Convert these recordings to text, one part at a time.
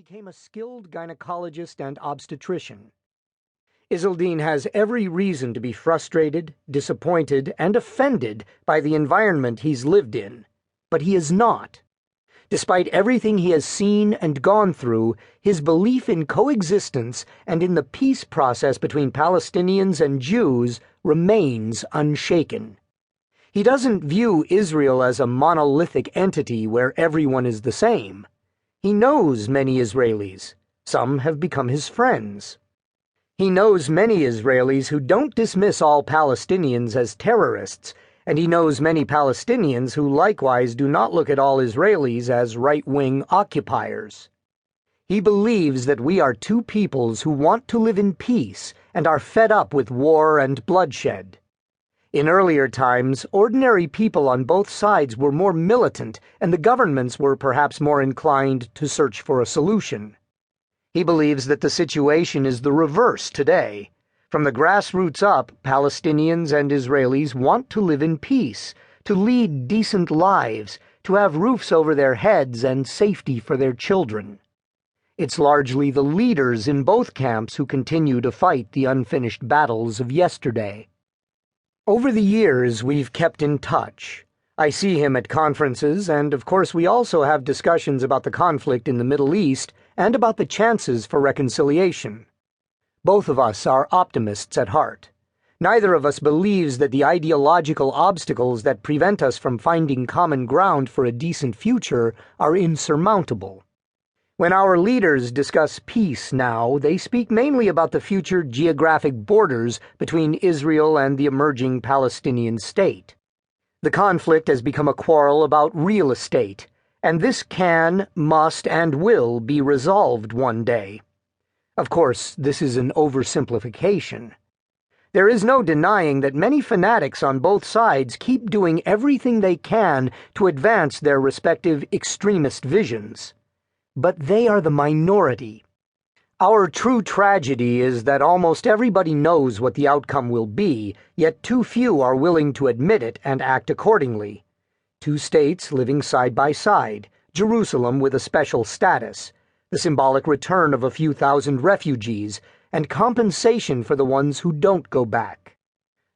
became a skilled gynecologist and obstetrician. Izzeldin has every reason to be frustrated, disappointed, and offended by the environment he's lived in, but he is not. Despite everything he has seen and gone through, his belief in coexistence and in the peace process between Palestinians and Jews remains unshaken. He doesn't view Israel as a monolithic entity where everyone is the same. He knows many Israelis. Some have become his friends. He knows many Israelis who don't dismiss all Palestinians as terrorists, and he knows many Palestinians who likewise do not look at all Israelis as right-wing occupiers. He believes that we are two peoples who want to live in peace and are fed up with war and bloodshed. In earlier times, ordinary people on both sides were more militant, and the governments were perhaps more inclined to search for a solution. He believes that the situation is the reverse today. From the grassroots up, Palestinians and Israelis want to live in peace, to lead decent lives, to have roofs over their heads and safety for their children. It's largely the leaders in both camps who continue to fight the unfinished battles of yesterday. Over the years, we've kept in touch. I see him at conferences, and of course we also have discussions about the conflict in the Middle East and about the chances for reconciliation. Both of us are optimists at heart. Neither of us believes that the ideological obstacles that prevent us from finding common ground for a decent future are insurmountable. When our leaders discuss peace now, they speak mainly about the future geographic borders between Israel and the emerging Palestinian state. The conflict has become a quarrel about real estate, and this can, must, and will be resolved one day. Of course, this is an oversimplification. There is no denying that many fanatics on both sides keep doing everything they can to advance their respective extremist visions. But they are the minority. Our true tragedy is that almost everybody knows what the outcome will be, yet too few are willing to admit it and act accordingly. Two states living side by side, Jerusalem with a special status, the symbolic return of a few thousand refugees, and compensation for the ones who don't go back.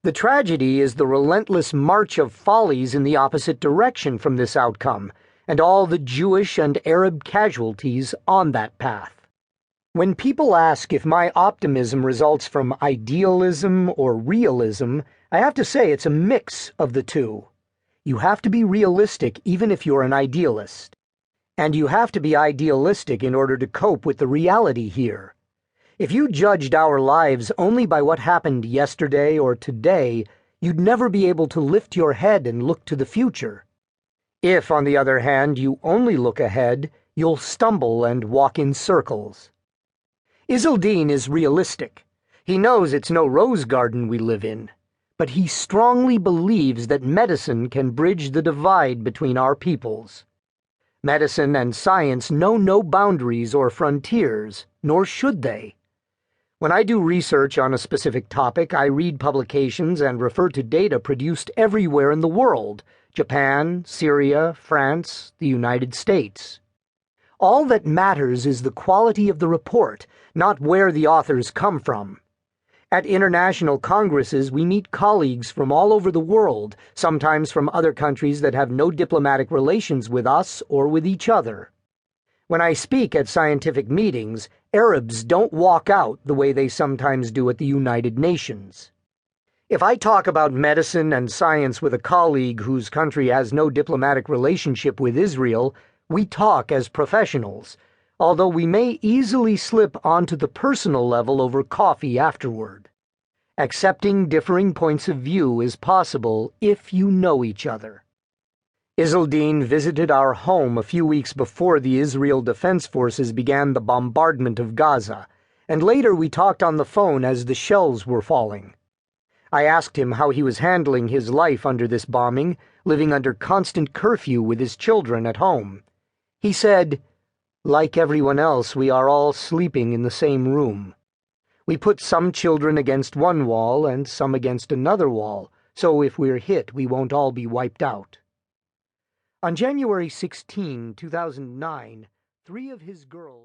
The tragedy is the relentless march of follies in the opposite direction from this outcome, and all the Jewish and Arab casualties on that path. When people ask if my optimism results from idealism or realism, I have to say it's a mix of the two. You have to be realistic even if you're an idealist. And you have to be idealistic in order to cope with the reality here. If you judged our lives only by what happened yesterday or today, you'd never be able to lift your head and look to the future. If, on the other hand, you only look ahead, you'll stumble and walk in circles. Izzeldin is realistic. He knows it's no rose garden we live in, but he strongly believes that medicine can bridge the divide between our peoples. Medicine and science know no boundaries or frontiers, nor should they. When I do research on a specific topic, I read publications and refer to data produced everywhere in the world: Japan, Syria, France, the United States. All that matters is the quality of the report, not where the authors come from. At international congresses, we meet colleagues from all over the world, sometimes from other countries that have no diplomatic relations with us or with each other. When I speak at scientific meetings, Arabs don't walk out the way they sometimes do at the United Nations. If I talk about medicine and science with a colleague whose country has no diplomatic relationship with Israel, we talk as professionals, although we may easily slip onto the personal level over coffee afterward. Accepting differing points of view is possible if you know each other. Izzeldin visited our home a few weeks before the Israel Defense Forces began the bombardment of Gaza, and later we talked on the phone as the shells were falling. I asked him how he was handling his life under this bombing, living under constant curfew with his children at home. He said, "Like everyone else, we are all sleeping in the same room. We put some children against one wall and some against another wall, so if we're hit, we won't all be wiped out." On January 16, 2009, 3 of his girls